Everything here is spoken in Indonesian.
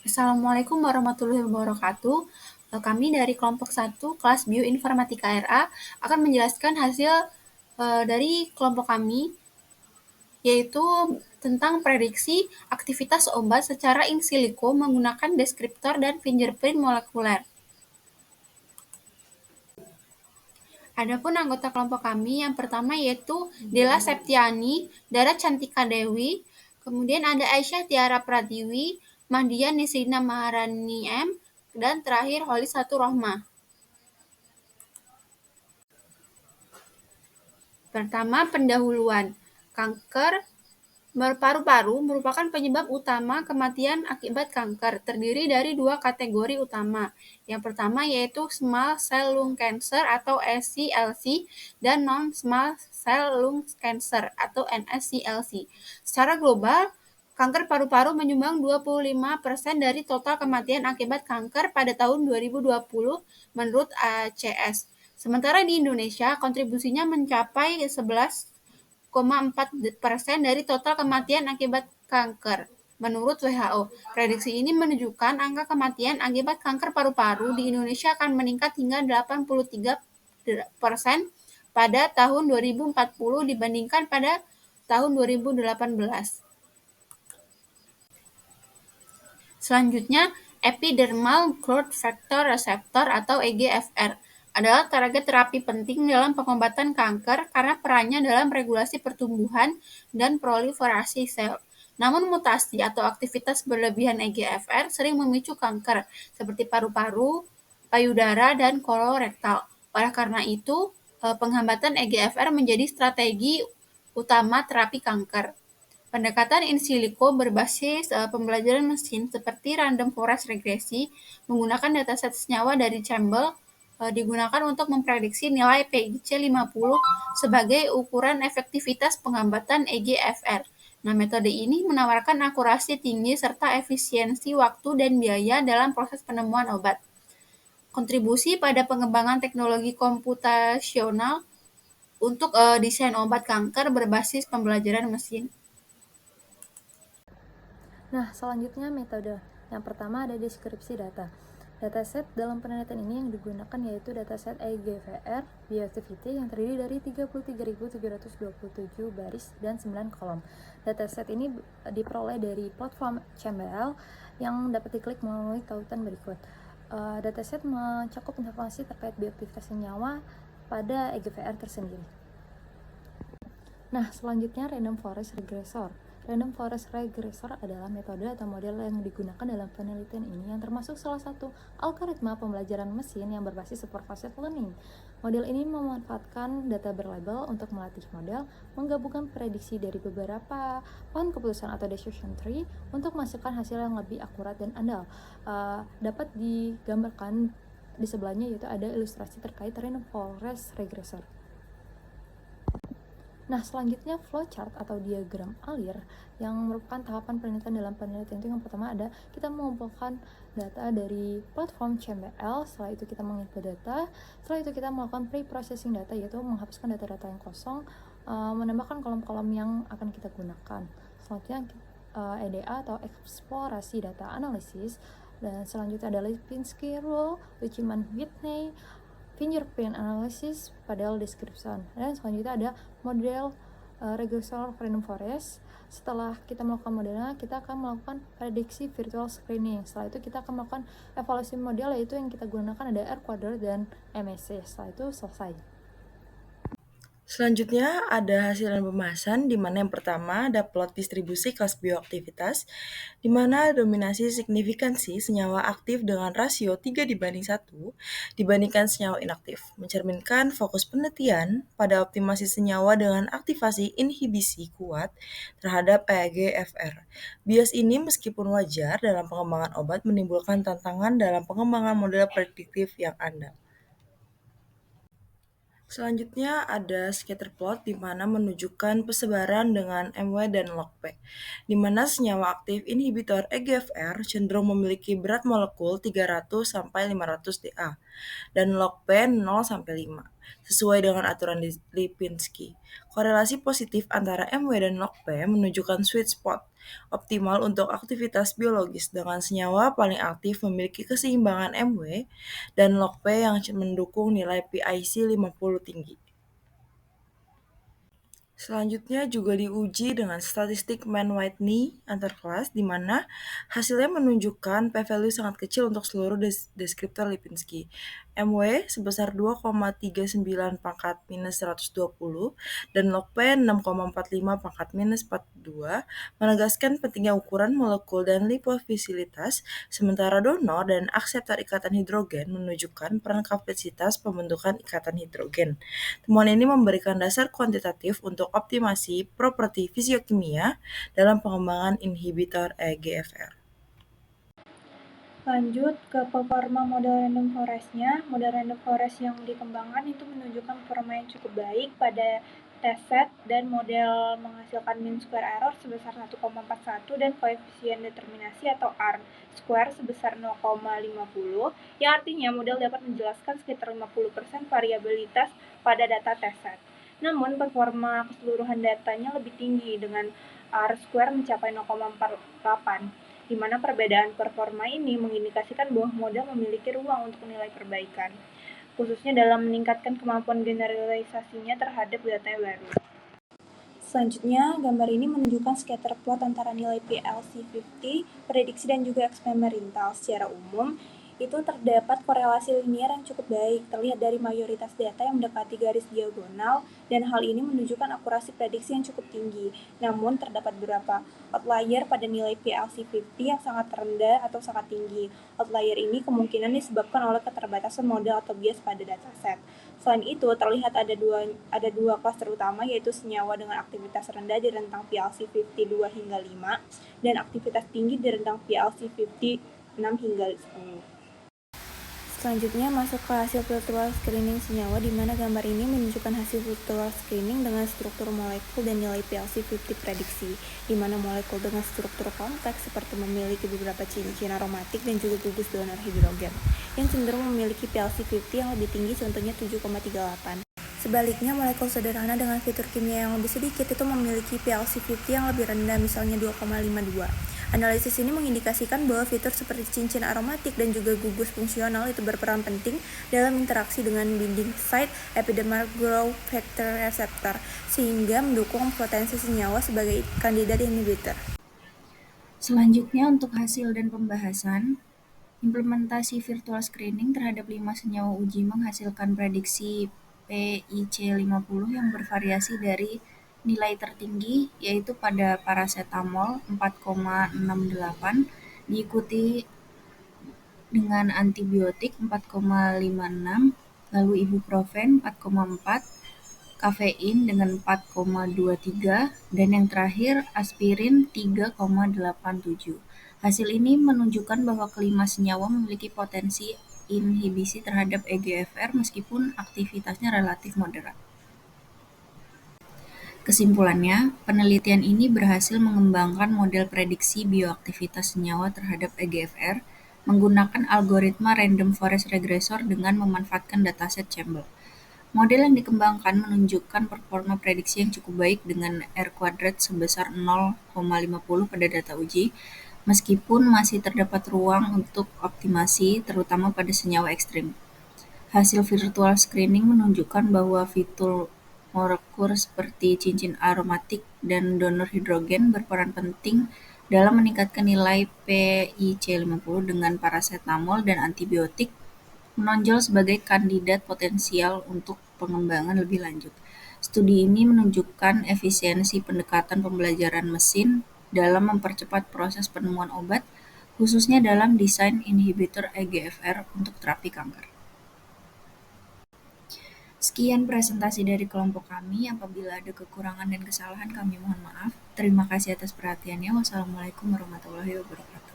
Assalamualaikum warahmatullahi wabarakatuh. Kami dari kelompok 1 kelas Bioinformatika RA akan menjelaskan hasil dari kelompok kami, yaitu tentang prediksi aktivitas obat secara in silico menggunakan deskriptor dan fingerprint molekuler. Adapun anggota kelompok kami yang pertama yaitu Della Septiani, Dara Cantika Dewi, kemudian ada Aisyah Tiara Pratiwi, Mahdia Nisrina Maharani M, dan terakhir Holis Satu Rohmah. Pertama, pendahuluan. Kanker paru-paru merupakan penyebab utama kematian akibat kanker, terdiri dari dua kategori utama. Yang pertama yaitu small cell lung cancer atau SCLC dan non-small cell lung cancer atau NSCLC. Secara global, kanker paru-paru menyumbang 25% dari total kematian akibat kanker pada tahun 2020 menurut ACS. Sementara di Indonesia, kontribusinya mencapai 11,4% dari total kematian akibat kanker. Menurut WHO, prediksi ini menunjukkan angka kematian akibat kanker paru-paru di Indonesia akan meningkat hingga 83% pada tahun 2040 dibandingkan pada tahun 2018. Selanjutnya, epidermal growth factor receptor atau EGFR adalah target terapi penting dalam pengobatan kanker karena perannya dalam regulasi pertumbuhan dan proliferasi sel. Namun mutasi atau aktivitas berlebihan EGFR sering memicu kanker seperti paru-paru, payudara, dan kolorektal. Oleh karena itu, penghambatan EGFR menjadi strategi utama terapi kanker. Pendekatan in silico berbasis pembelajaran mesin seperti random forest regresi menggunakan dataset senyawa dari Campbell digunakan untuk memprediksi nilai PIC 50 sebagai ukuran efektivitas penghambatan EGFR. Nah, metode ini menawarkan akurasi tinggi serta efisiensi waktu dan biaya dalam proses penemuan obat. Kontribusi pada pengembangan teknologi komputasional untuk desain obat kanker berbasis pembelajaran mesin. Nah, selanjutnya metode. Yang pertama ada deskripsi data. Dataset dalam penelitian ini yang digunakan yaitu dataset EGFR Bioactivity yang terdiri dari 33.727 baris dan 9 kolom. Dataset ini diperoleh dari platform Campbell yang dapat diklik melalui tautan berikut. Dataset mencakup informasi terkait bioaktivitas senyawa pada EGFR tersendiri. Nah, selanjutnya random forest regressor. Random forest regressor adalah metode atau model yang digunakan dalam penelitian ini yang termasuk salah satu algoritma pembelajaran mesin yang berbasis supervised learning. Model ini memanfaatkan data berlabel untuk melatih model menggabungkan prediksi dari beberapa pohon keputusan atau decision tree untuk menghasilkan hasil yang lebih akurat dan andal. Dapat digambarkan di sebelahnya yaitu ada ilustrasi terkait random forest regressor. Nah, selanjutnya flowchart atau diagram alir yang merupakan tahapan penelitian dalam penelitian itu yang pertama ada kita mengumpulkan data dari platform CMBL, setelah itu kita menginput data, setelah itu kita melakukan pre-processing data yaitu menghapuskan data-data yang kosong, menambahkan kolom-kolom yang akan kita gunakan. Selanjutnya EDA atau eksplorasi data analisis, dan selanjutnya ada Lipinski Rule, Wichimann-Whitney, fingerprint analysis, padahal description. Dan selanjutnya ada model regressor random forest. Setelah kita melakukan modelnya, kita akan melakukan prediksi virtual screening. Setelah itu kita akan melakukan evaluasi model, yaitu yang kita gunakan ada R quadrat dan MSC. Setelah itu selesai. Selanjutnya ada hasil dan pembahasan, di mana yang pertama ada plot distribusi kelas bioaktivitas, di mana dominasi signifikansi senyawa aktif dengan rasio 3:1 dibandingkan senyawa inaktif, mencerminkan fokus penelitian pada optimasi senyawa dengan aktivasi inhibisi kuat terhadap EGFR. Bias ini meskipun wajar dalam pengembangan obat menimbulkan tantangan dalam pengembangan model prediktif yang andal. Selanjutnya ada scatter plot di mana menunjukkan persebaran dengan MW dan log-P, di mana senyawa aktif inhibitor EGFR cenderung memiliki berat molekul 300 sampai 500 Da dan log-P 0 sampai 5, sesuai dengan aturan Lipinski. Korelasi positif antara MW dan log-P menunjukkan sweet spot, optimal untuk aktivitas biologis dengan senyawa paling aktif memiliki keseimbangan Mw dan log P yang mendukung nilai PIC 50 tinggi. Selanjutnya juga diuji dengan statistik Mann-Whitney antar kelas, di mana hasilnya menunjukkan p-value sangat kecil untuk seluruh deskriptor Lipinski. MW sebesar 2,39 pangkat minus 120 dan log P 6,45 pangkat minus 42 menegaskan pentingnya ukuran molekul dan lipofisilitas, sementara donor dan akseptor ikatan hidrogen menunjukkan peran kapasitas pembentukan ikatan hidrogen. Temuan ini memberikan dasar kuantitatif untuk optimasi properti fisiokimia dalam pengembangan inhibitor EGFR. Lanjut ke performa model random forest-nya. Model random forest yang dikembangkan itu menunjukkan performa yang cukup baik pada test set dan model menghasilkan mean square error sebesar 1,41 dan koefisien determinasi atau R square sebesar 0,50, yang artinya model dapat menjelaskan sekitar 50% variabilitas pada data test set. Namun performa keseluruhan datanya lebih tinggi dengan R square mencapai 0,48, di mana perbedaan performa ini mengindikasikan bahwa model memiliki ruang untuk nilai perbaikan, khususnya dalam meningkatkan kemampuan generalisasinya terhadap data yang baru. Selanjutnya, gambar ini menunjukkan scatter plot antara nilai PLC50, prediksi dan juga eksperimental. Secara umum, itu terdapat korelasi linier yang cukup baik, terlihat dari mayoritas data yang mendekati garis diagonal, dan hal ini menunjukkan akurasi prediksi yang cukup tinggi. Namun, terdapat beberapa outlier pada nilai PLC50 yang sangat rendah atau sangat tinggi. Outlier ini kemungkinan disebabkan oleh keterbatasan model atau bias pada dataset. Selain itu, terlihat ada dua klaster utama, yaitu senyawa dengan aktivitas rendah di rentang PLC50 2 hingga 5, dan aktivitas tinggi di rentang PLC50 6 hingga 10. Selanjutnya masuk ke hasil virtual screening senyawa, di mana gambar ini menunjukkan hasil virtual screening dengan struktur molekul dan nilai PLC50 prediksi, di mana molekul dengan struktur kompleks seperti memiliki beberapa cincin aromatik dan juga gugus donor hidrogen, yang cenderung memiliki PLC50 yang lebih tinggi, contohnya 7,38. Sebaliknya, molekul sederhana dengan fitur kimia yang lebih sedikit itu memiliki PLC50 yang lebih rendah, misalnya 2,52. Analisis ini mengindikasikan bahwa fitur seperti cincin aromatik dan juga gugus fungsional itu berperan penting dalam interaksi dengan binding site epidermal growth factor receptor, sehingga mendukung potensi senyawa sebagai kandidat inhibitor. Selanjutnya untuk hasil dan pembahasan, implementasi virtual screening terhadap 5 senyawa uji menghasilkan prediksi PIC50 yang bervariasi dari nilai tertinggi yaitu pada paracetamol 4,68, diikuti dengan antibiotik 4,56, lalu ibuprofen 4,4, kafein dengan 4,23, dan yang terakhir aspirin 3,87. Hasil ini menunjukkan bahwa kelima senyawa memiliki potensi inhibisi terhadap EGFR meskipun aktivitasnya relatif moderat. Kesimpulannya, penelitian ini berhasil mengembangkan model prediksi bioaktivitas senyawa terhadap EGFR menggunakan algoritma random forest regressor dengan memanfaatkan dataset Chambl. Model yang dikembangkan menunjukkan performa prediksi yang cukup baik dengan R² sebesar 0,50 pada data uji, meskipun masih terdapat ruang untuk optimasi, terutama pada senyawa ekstrim. Hasil virtual screening menunjukkan bahwa fitur molekul seperti cincin aromatik dan donor hidrogen berperan penting dalam meningkatkan nilai PIC50 dengan paracetamol dan antibiotik menonjol sebagai kandidat potensial untuk pengembangan lebih lanjut. Studi ini menunjukkan efisiensi pendekatan pembelajaran mesin dalam mempercepat proses penemuan obat, khususnya dalam desain inhibitor EGFR untuk terapi kanker. Sekian presentasi dari kelompok kami. Apabila ada kekurangan dan kesalahan, kami mohon maaf. Terima kasih atas perhatiannya. Wassalamualaikum warahmatullahi wabarakatuh.